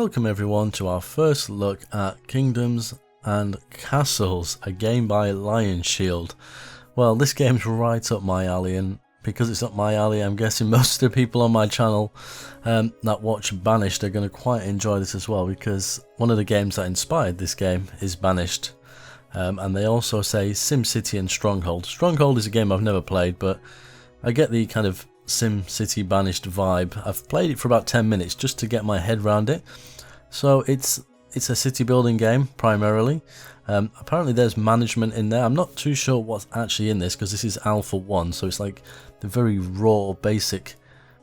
Welcome everyone to our first look at Kingdoms and Castles, a game by Lion Shield. Well, this game's right up my alley, and because it's up my alley, I'm guessing most of the people on my channel that watch Banished are going to quite enjoy this as well, because one of the games that inspired this game is Banished. And they also say SimCity and Stronghold. Stronghold is a game I've never played, but I get the kind of SimCity Banished vibe. I've played it for about 10 minutes just to get my head around it. So it's a city building game primarily. Apparently there's management in there. I'm not too sure what's actually in this because this is Alpha 1, so it's like the very raw basic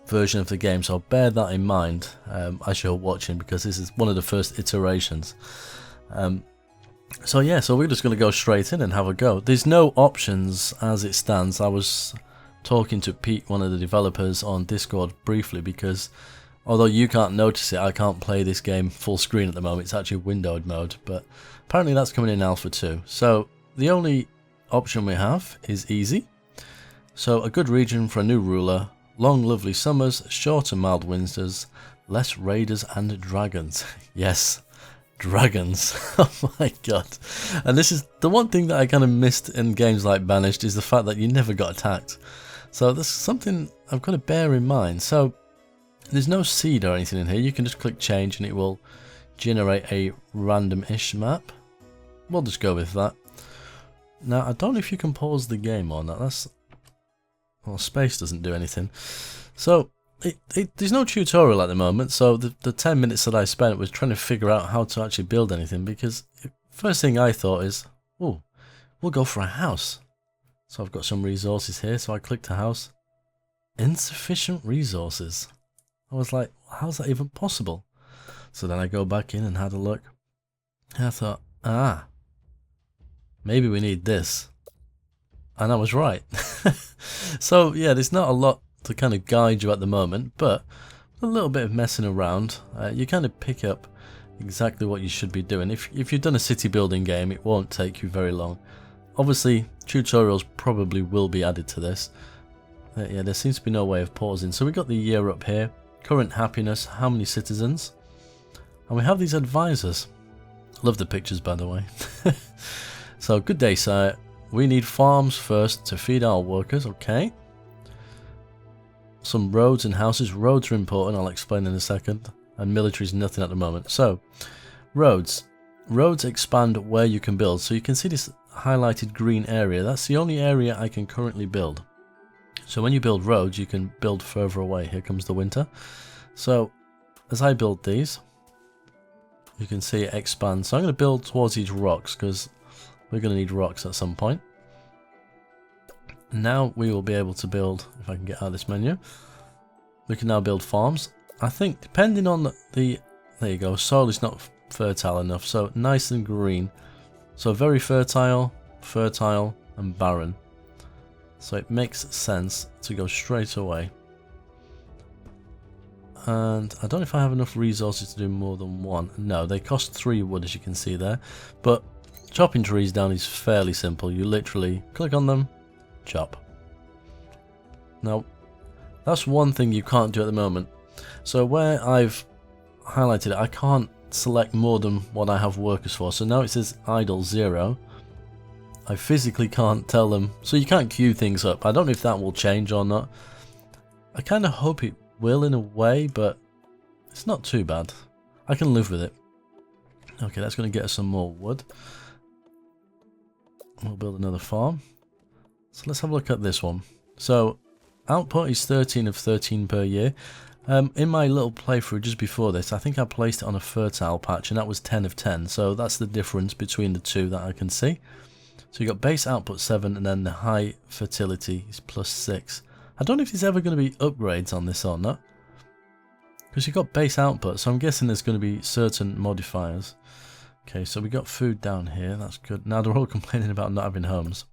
version of the game, so bear that in mind as you're watching, because this is one of the first iterations. So yeah, so we're just going to go straight in and have a go. There's no options as it stands. I was talking to Pete, one of the developers, on Discord briefly, because although you can't notice it, I can't play this game full screen at the moment. It's actually windowed mode, but apparently that's coming in Alpha 2. So the only option we have is easy. So a good region for a new ruler, long lovely summers, short and mild winters, less raiders and dragons. Yes, dragons. Oh my god. And this is the one thing that I kind of missed in games like Banished, is the fact that you never got attacked. So that's something I've got to bear in mind. So there's no seed or anything in here. You can just click change and it will generate a random-ish map. We'll just go with that. Now, I don't know if you can pause the game or not. Well, space doesn't do anything. So there's no tutorial at the moment. So the 10 minutes that I spent was trying to figure out how to actually build anything, because first thing I thought is, oh, we'll go for a house. So I've got some resources here, so I clicked a house. Insufficient resources. I was like, how's that even possible? So then I go back in and had a look. And I thought, maybe we need this. And I was right. So yeah, there's not a lot to kind of guide you at the moment, but a little bit of messing around, you kind of pick up exactly what you should be doing. If you've done a city building game, it won't take you very long. Obviously, tutorials probably will be added to this. Yeah, there seems to be no way of pausing. So we got the year up here, current happiness, how many citizens, and we have these advisors. Love the pictures, by the way. So, good day, sir. We need farms first to feed our workers, okay. Some roads and houses. Roads are important, I'll explain in a second. And military is nothing at the moment. So, roads. Roads expand where you can build. So you can see this highlighted green area. That's the only area I can currently build. So when you build roads, you can build further away. Here comes the winter. So as I build these, you can see it expand. So I'm going to build towards these rocks, because we're going to need rocks at some point. Now we will be able to build, if I can get out of this menu, we can now build farms. I think depending on the there you go, soil is not fertile enough, so nice and green. So very fertile, fertile and barren. So it makes sense to go straight away. And I don't know if I have enough resources to do more than one. No, they cost 3 wood, as you can see there. But chopping trees down is fairly simple. You literally click on them, chop. Now, that's one thing you can't do at the moment. So where I've highlighted it, I can't select more than what I have workers for. So now it says idle 0. I physically can't tell them, so you can't queue things up. I don't know if that will change or not. I kind of hope it will in a way, but it's not too bad. I can live with it. Okay, that's going to get us some more wood. We'll build another farm. So let's have a look at this one. So output is 13 of 13 per year. In my little playthrough just before this, I think I placed it on a fertile patch, and that was 10 of 10. So that's the difference between the two that I can see. So you got base output 7, and then the high fertility is plus 6. I don't know if there's ever going to be upgrades on this or not, because you've got base output, so I'm guessing there's going to be certain modifiers. Okay, so we got food down here, that's good. Now they're all complaining about not having homes.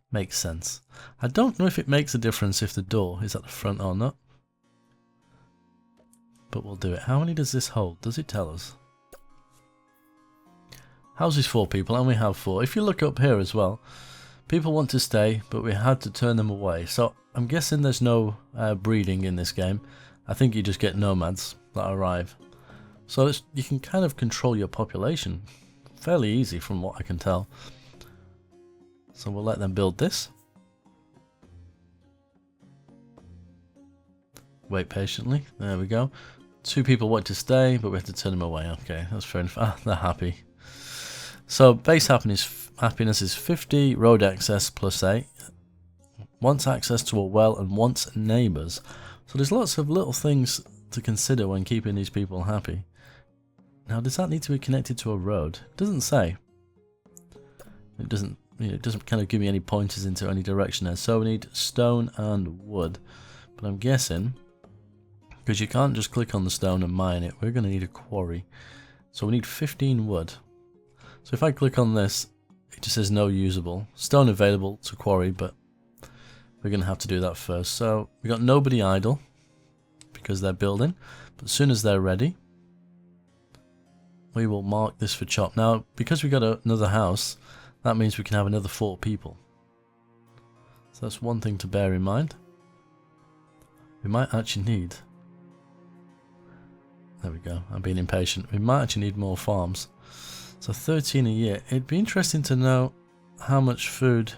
Makes sense. I don't know if it makes a difference if the door is at the front or not, but we'll do it. How many does this hold? Does it tell us? Houses 4 people, and we have 4. If you look up here as well, people want to stay, but we had to turn them away. So I'm guessing there's no breeding in this game. I think you just get nomads that arrive. So you can kind of control your population fairly easy from what I can tell. So we'll let them build this. Wait patiently. There we go. 2 people want to stay, but we have to turn them away. Okay, that's fair enough. Ah, they're happy. So base happiness is 50, road access +8. Wants access to a well and wants neighbours. So there's lots of little things to consider when keeping these people happy. Now, does that need to be connected to a road? It doesn't say. It doesn't kind of give me any pointers into any direction there. So we need stone and wood. But I'm guessing, because you can't just click on the stone and mine it, we're going to need a quarry. So we need 15 wood. So if I click on this, it just says no usable. Stone available to quarry, but we're going to have to do that first. So we got nobody idle, because they're building. But as soon as they're ready, we will mark this for chop. Now, because we got another house, that means we can have another 4 people. So that's one thing to bear in mind. We might actually need... There we go, I'm being impatient. We might actually need more farms. So 13 a year. It'd be interesting to know how much food...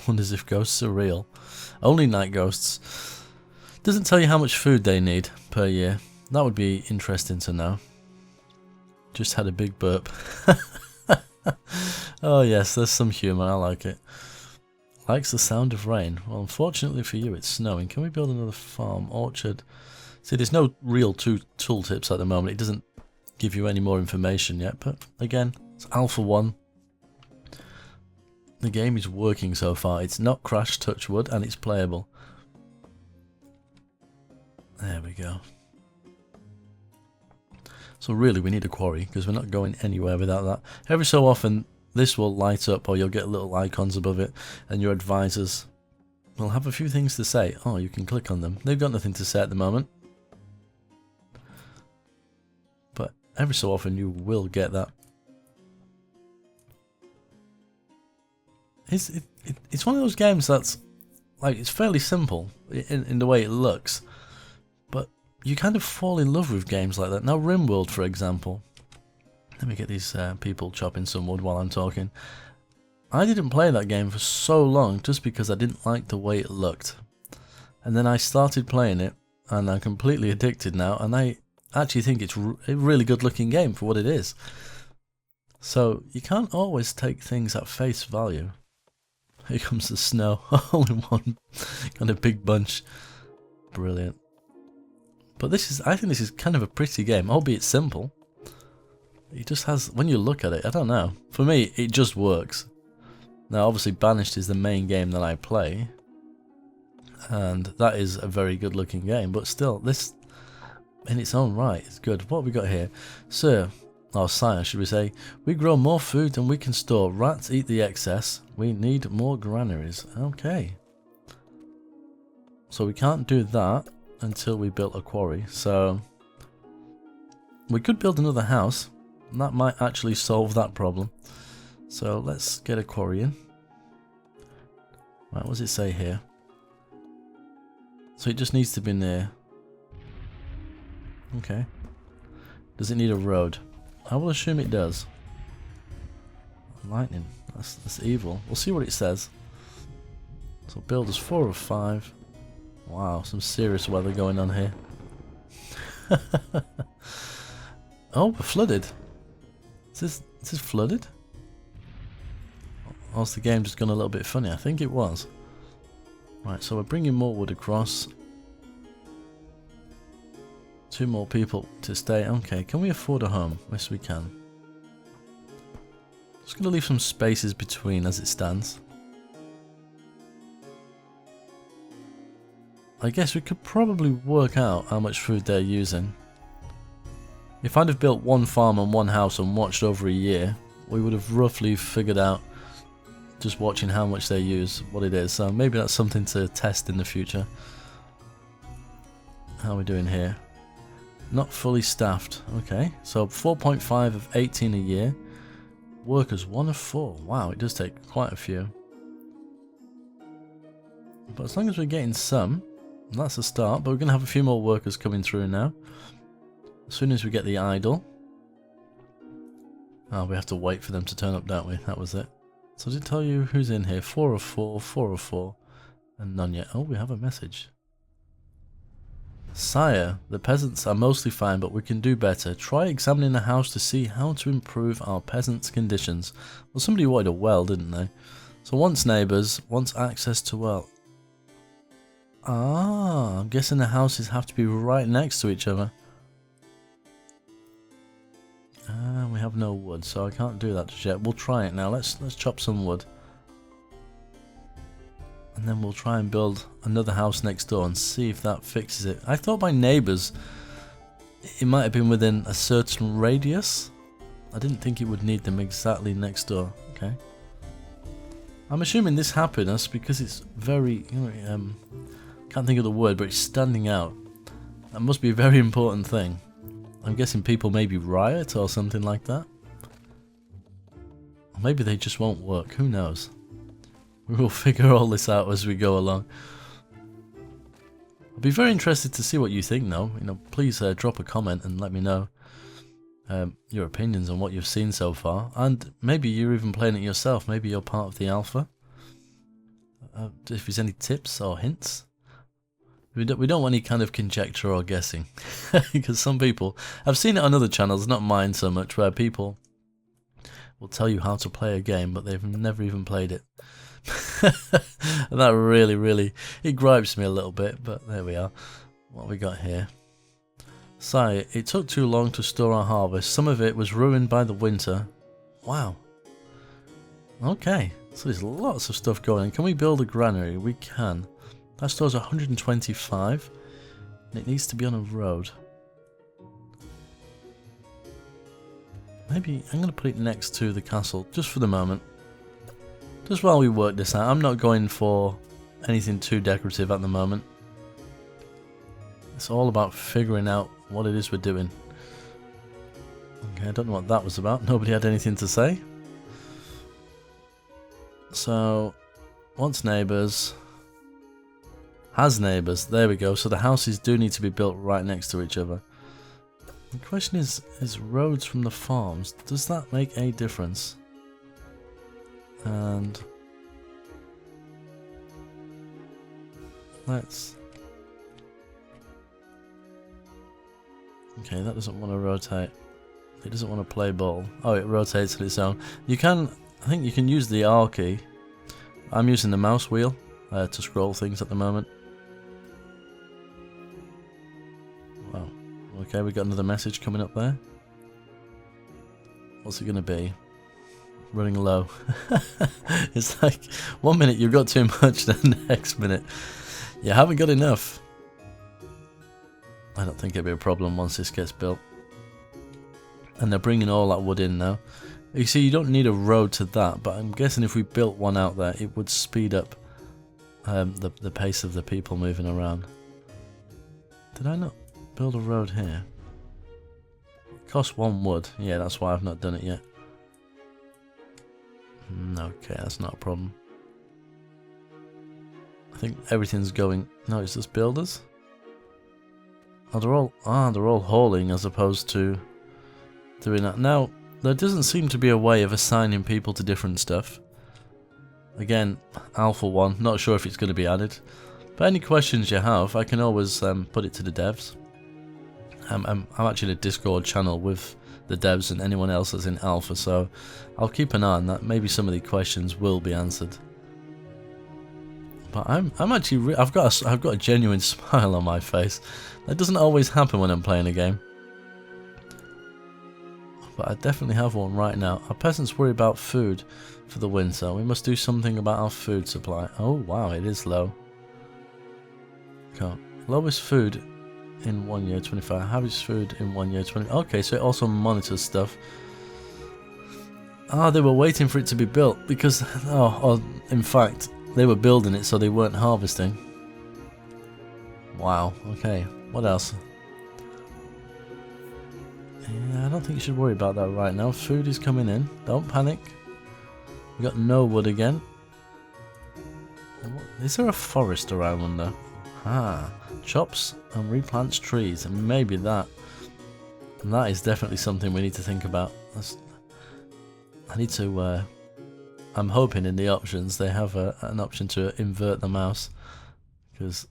Wonders if ghosts are real. Only night ghosts. Doesn't tell you how much food they need per year. That would be interesting to know. Just had a big burp. Oh yes, there's some humour, I like it. Likes the sound of rain. Well, unfortunately for you, it's snowing. Can we build another farm? Orchard. See, there's no real tooltips at the moment. It doesn't give you any more information yet, but again, it's Alpha 1. The game is working so far. It's not crashed, touch wood, and it's playable. There we go. So really we need a quarry, because we're not going anywhere without that. Every so often this will light up, or you'll get little icons above it, and your advisors will have a few things to say. Oh, you can click on them. They've got nothing to say at the moment, but every so often you will get that. It's one of those games that's like, it's fairly simple in the way it looks, but you kind of fall in love with games like that. Now RimWorld, for example. Let me get these people chopping some wood while I'm talking. I didn't play that game for so long just because I didn't like the way it looked. And then I started playing it, and I'm completely addicted now, and I actually think it's a really good looking game for what it is. So you can't always take things at face value. Here comes the snow, all in one, got a big bunch. Brilliant. But I think this is kind of a pretty game, albeit simple. It just has, when you look at it, I don't know. For me, it just works. Now, obviously, Banished is the main game that I play, and that is a very good looking game, but still, this, in its own right, is good. What have we got here? Sir, or sire, should we say, we grow more food than we can store. Rats eat the excess. We need more granaries. Okay. So we can't do that until we built a quarry, so we could build another house, and that might actually solve that problem. So let's get a quarry in. Right, what does it say here? So it just needs to be near. Okay. Does it need a road? I will assume it does. Lightning. That's evil. We'll see what it says. So build us 4 of 5. Wow, some serious weather going on here. Oh, we're flooded. Is this flooded? Or has the game just gone a little bit funny? I think it was. Right, so we're bringing more wood across. 2 more people to stay. Okay, can we afford a home? Yes, we can. Just going to leave some spaces between as it stands. I guess we could probably work out how much food they're using. If I'd have built 1 farm and 1 house and watched over a year, we would have roughly figured out, just watching how much they use, what it is. So maybe that's something to test in the future. How are we doing here? Not fully staffed. Okay, so 4.5 of 18 a year. Workers 1 of 4. Wow, it does take quite a few. But as long as we're getting some, that's a start. But we're going to have a few more workers coming through now. As soon as we get the idol. Oh, we have to wait for them to turn up, don't we? That was it. So did it tell you who's in here? 4 of 4, 4 of 4, and none yet. Oh, we have a message. Sire, the peasants are mostly fine, but we can do better. Try examining the house to see how to improve our peasants' conditions. Well, somebody wanted a well, didn't they? So wants neighbours, wants access to well. Ah, I'm guessing the houses have to be right next to each other. Ah, we have no wood, so I can't do that just yet. We'll try it now. Let's chop some wood. And then we'll try and build another house next door and see if that fixes it. I thought by neighbours, it might have been within a certain radius. I didn't think it would need them exactly next door. Okay. I'm assuming this happiness because it's very, can't think of the word, but it's standing out. That must be a very important thing. I'm guessing people maybe riot or something like that. Or maybe they just won't work. Who knows? We will figure all this out as we go along. I'll be very interested to see what you think though. Please drop a comment and let me know your opinions on what you've seen so far. And maybe you're even playing it yourself. Maybe you're part of the alpha. If there's any tips or hints. We don't want any kind of conjecture or guessing. Because some people... I've seen it on other channels, not mine so much, where people will tell you how to play a game, but they've never even played it. And that really, it gripes me a little bit, but there we are. What have we got here? Sire, it took too long to store our harvest. Some of it was ruined by the winter. Wow. Okay, so there's lots of stuff going on. Can we build a granary? We can. That stores 125. And it needs to be on a road. Maybe I'm going to put it next to the castle, just for the moment. Just while we work this out. I'm not going for anything too decorative at the moment. It's all about figuring out what it is we're doing. Okay, I don't know what that was about. Nobody had anything to say. So, wants neighbours. Has neighbours. There we go. So the houses do need to be built right next to each other. The question is roads from the farms. Does that make a difference? And let's... Okay, that doesn't want to rotate. It doesn't want to play ball. Oh, it rotates on its own. You can... I think you can use the R key. I'm using the mouse wheel to scroll things at the moment. Wow. Okay, we got another message coming up there. What's it going to be? Running low. It's like 1 minute you've got too much, then the next minute you haven't got enough. I don't think it'll be a problem once this gets built. And they're bringing all that wood in now. You see, you don't need a road to that, but I'm guessing if we built one out there, it would speed up the pace of the people moving around. Did I not build a road here? It costs 1 wood. Yeah, that's why I've not done it yet. Okay, that's not a problem. I think everything's going... No, it's just builders? Oh, they're all hauling as opposed to doing that. Now, there doesn't seem to be a way of assigning people to different stuff. Again, Alpha 1, not sure if it's going to be added. But any questions you have, I can always put it to the devs. I'm actually in a Discord channel with the devs and anyone else that's in Alpha, so I'll keep an eye on that. Maybe some of the questions will be answered. But I'm actually I've got a genuine smile on my face. That doesn't always happen when I'm playing a game. But I definitely have one right now. Our peasants worry about food for the winter. We must do something about our food supply. Oh wow, it is low. Okay. Lowest food in 1 year 25. Average food in 1 year 20. Okay, so it also monitors stuff. Ah, they were waiting for it to be built because or in fact they were building it so they weren't harvesting. Wow, okay. What else? Yeah, I don't think you should worry about that right now. Food is coming in. Don't panic. We got no wood again. Is there a forest around under? Ah, chops and replants trees, and maybe that And that is definitely something we need to think about. I need to... I'm hoping in the options they have an option to invert the mouse. Because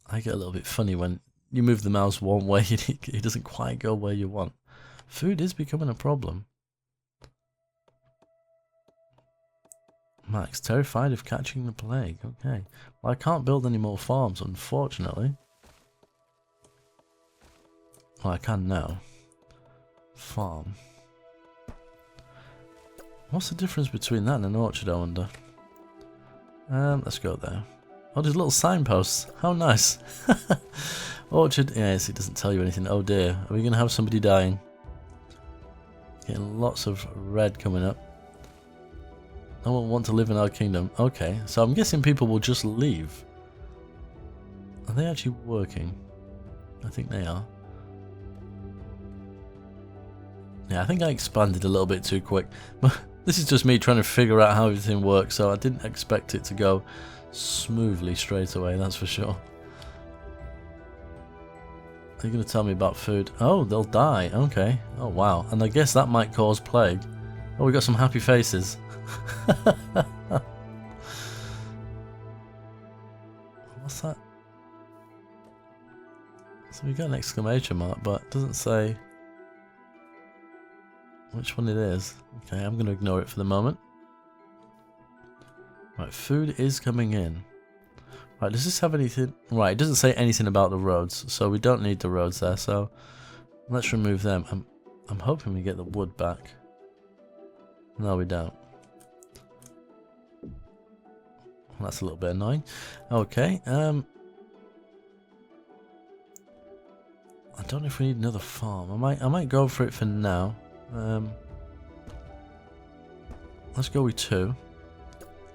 I get a little bit funny when you move the mouse one way and it doesn't quite go where you want. Food is becoming a problem. Max, terrified of catching the plague. Okay. Well, I can't build any more farms, unfortunately. Well, I can now. Farm. What's the difference between that and an orchard, I wonder? Let's go there. Oh, there's little signposts. How nice. Orchard. Yes, it doesn't tell you anything. Oh dear. Are we going to have somebody dying? Getting lots of red coming up. No one want to live in our kingdom. Okay, so I'm guessing people will just leave. Are they actually working? I think they are. Yeah, I think I expanded a little bit too quick. This is just me trying to figure out how everything works, so I didn't expect it to go smoothly straight away, that's for sure. Are you going to tell me about food? Oh, they'll die. Okay. Oh, wow. And I guess that might cause plague. Oh, we got some happy faces. What's that? So we got an exclamation mark, but it doesn't say which one it is. Okay, I'm going to ignore it for the moment. Right, food is coming in. Right, does this have anything? Right, it doesn't say anything about the roads, so we don't need the roads there, so let's remove them. I'm hoping we get the wood back. No, we don't. That's a little bit annoying. Okay, I don't know if we need another farm. I might go for it for now. Let's go with 2.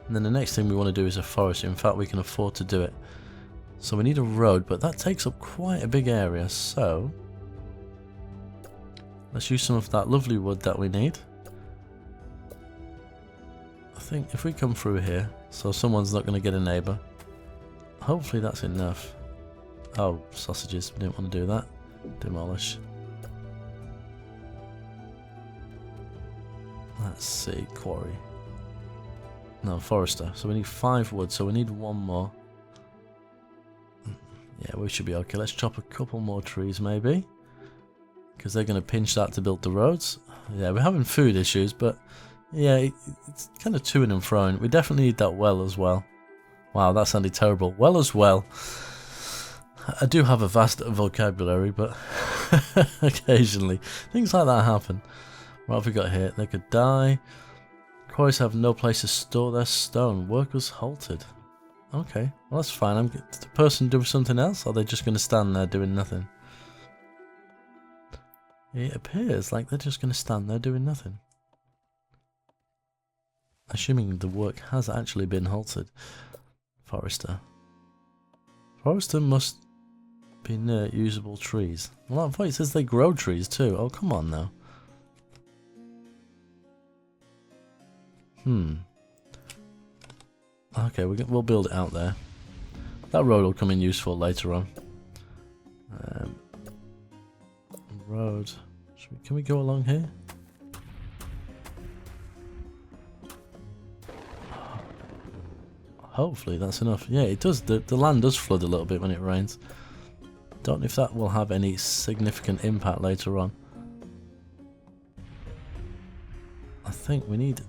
And then the next thing we want to do is a forest. In fact, we can afford to do it. So we need a road, but that takes up quite a big area. So let's use some of that lovely wood that we need. I think if we come through here, so someone's not going to get a neighbour. Hopefully that's enough. Oh, sausages. We didn't want to do that. Demolish. Let's see. Quarry. No, forester. So we need 5 wood, so we need 1 more. Yeah, we should be okay. Let's chop a couple more trees, maybe. Because they're going to pinch that to build the roads. Yeah, we're having food issues, but yeah, it's kind of to and froing. We definitely need that well as well. Wow, that sounded terrible. Well as well. I do have a vast vocabulary, but occasionally things like that happen. What have we got here? They could die. Quarries have no place to store their stone. Workers halted. Okay, well that's fine. Did the person do something else, or are they just going to stand there doing nothing? It appears like they're just going to stand there doing nothing. Assuming the work has actually been halted. Forester. Forester must be near usable trees. Well, it says they grow trees too. Oh, come on now. Okay, we'll build it out there. That road will come in useful later on. Road. Can we go along here? Hopefully that's enough. Yeah, it does. The land does flood a little bit when it rains. Don't know if that will have any significant impact later on. I think we need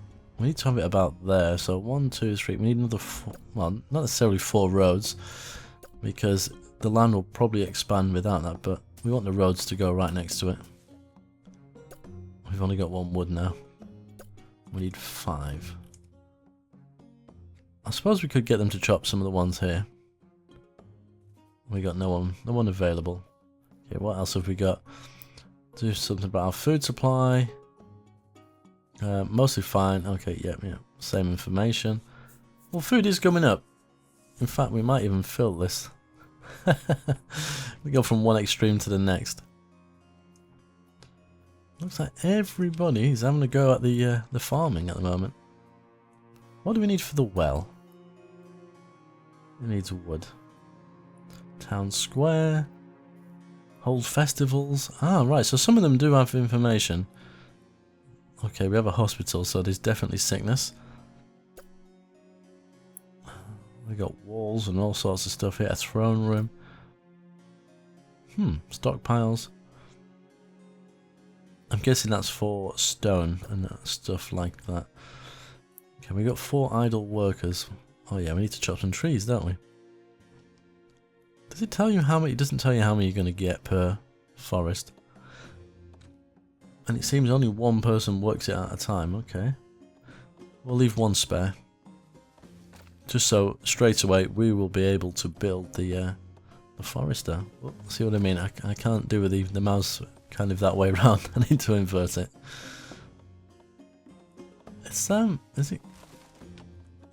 to have it about there. So 1, 2, 3. We need another 4, well, not necessarily 4 roads, because the land will probably expand without that. But we want the roads to go right next to it. We've only got 1 wood now. We need 5. I suppose we could get them to chop some of the ones here. We got no one available. Okay, what else have we got? Do something about our food supply. Mostly fine. Okay, yeah, same information. Well, food is coming up. In fact, we might even fill this. We go from one extreme to the next. Looks like everybody is having a go at the farming at the moment. What do we need for the well? It needs wood. Town square. Hold festivals. Ah, right, so some of them do have information. Okay, we have a hospital, so there's definitely sickness. We got walls and all sorts of stuff here. A throne room. Stockpiles. I'm guessing that's for stone and stuff like that. Okay, we got 4 idle workers. Oh yeah, we need to chop some trees, don't we? Does it tell you how many? It doesn't tell you how many you're going to get per forest. And it seems only one person works it at a time. Okay. We'll leave 1 spare. Just so straight away we will be able to build the forester. Oh, see what I mean? I can't do with the mouse kind of that way around. I need to invert it. It's is it?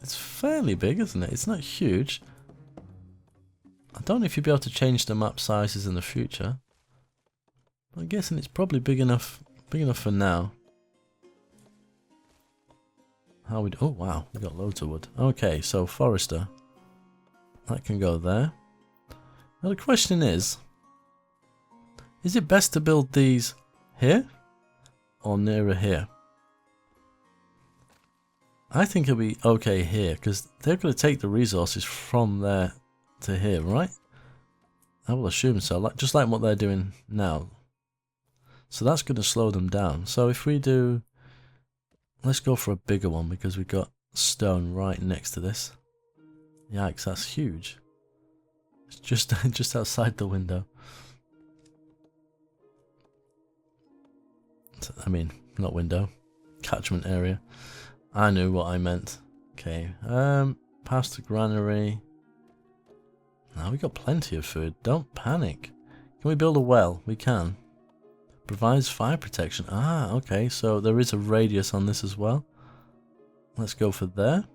It's fairly big, isn't it? It's not huge. I don't know if you'll be able to change the map sizes in the future. I'm guessing it's probably big enough for now. How we? Oh wow, we got loads of wood. Okay, so forester. That can go there. Now the question is it best to build these here or nearer here? I think it'll be okay here because they're going to take the resources from there to here, right? I will assume so, just like what they're doing now. So that's going to slow them down. So if we do, let's go for a bigger one because we've got stone right next to this. Yikes, that's huge. It's just outside the window. I mean, not window, catchment area. I knew what I meant. Okay, past the granary. Now we got plenty of food. Don't panic. Can we build a well? We can. Provides fire protection. Ah, okay. So there is a radius on this as well. Let's go for there.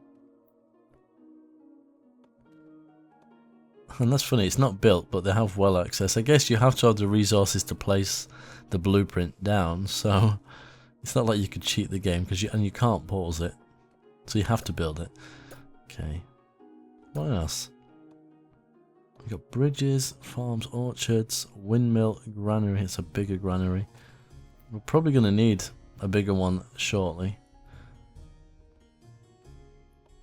And that's funny. It's not built, but they have well access. I guess you have to have the resources to place the blueprint down. So it's not like you could cheat the game because you can't pause it. So you have to build it. Okay. What else? We've got bridges, farms, orchards, windmill, granary. It's a bigger granary. We're probably going to need a bigger one shortly.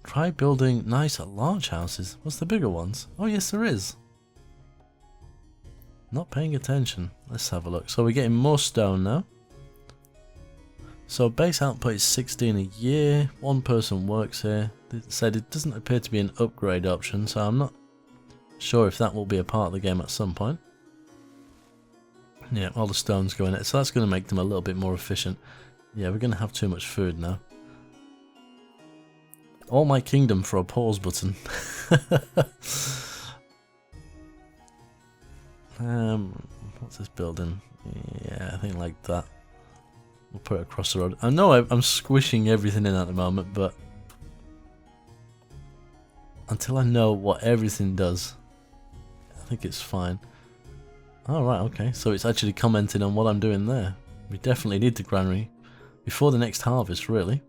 Try building nice large houses. What's the bigger ones? Oh yes, there is. Not paying attention. Let's have a look. So we're getting more stone now. So base output is 16 a year. 1 person works here. It said it doesn't appear to be an upgrade option, so I'm not sure if that will be a part of the game at some point. Yeah, all the stones go in it, so that's going to make them a little bit more efficient. Yeah, we're going to have too much food now. All my kingdom for a pause button. What's this building? Yeah, I think like that. We'll put it across the road. I know I'm squishing everything in at the moment, but until I know what everything does, I think it's fine. Alright, okay, so it's actually commenting on what I'm doing there. We definitely need the granary before the next harvest, really.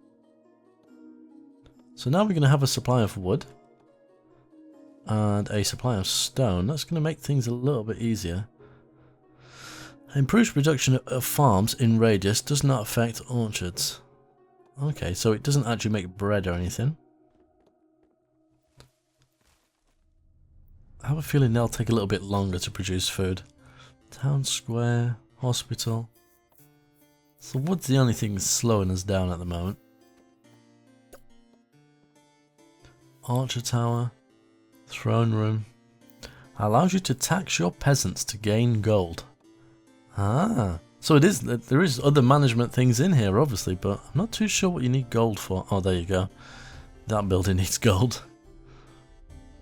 So now we're going to have a supply of wood and a supply of stone. That's going to make things a little bit easier. Improves production of farms in radius, does not affect orchards. Okay, so it doesn't actually make bread or anything. I have a feeling they'll take a little bit longer to produce food. Town square, hospital. So wood's the only thing slowing us down at the moment. Archer tower, throne room. Allows you to tax your peasants to gain gold. Ah, so it is. There is other management things in here, obviously, but I'm not too sure what you need gold for. Oh, there you go. That building needs gold.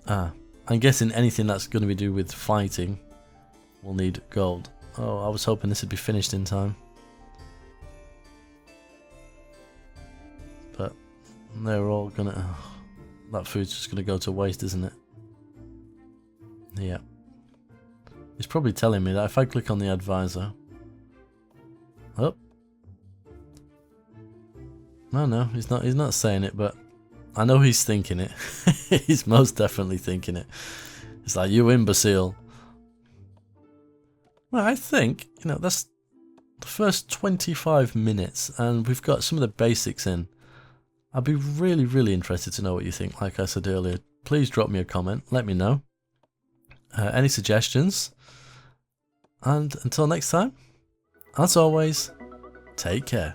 Ah, I'm guessing anything that's going to be do with fighting will need gold. Oh, I was hoping this would be finished in time. But they're all gonna... Oh, that food's just gonna go to waste, isn't it? Yeah. It's probably telling me that if I click on the advisor... Oh. No, he's not saying it, but I know he's thinking it. He's most definitely thinking it. It's like, you imbecile. Well, I think, that's the first 25 minutes, and we've got some of the basics in. I'd be really, really interested to know what you think. Like I said earlier, please drop me a comment, let me know. Any suggestions? And until next time, as always, take care.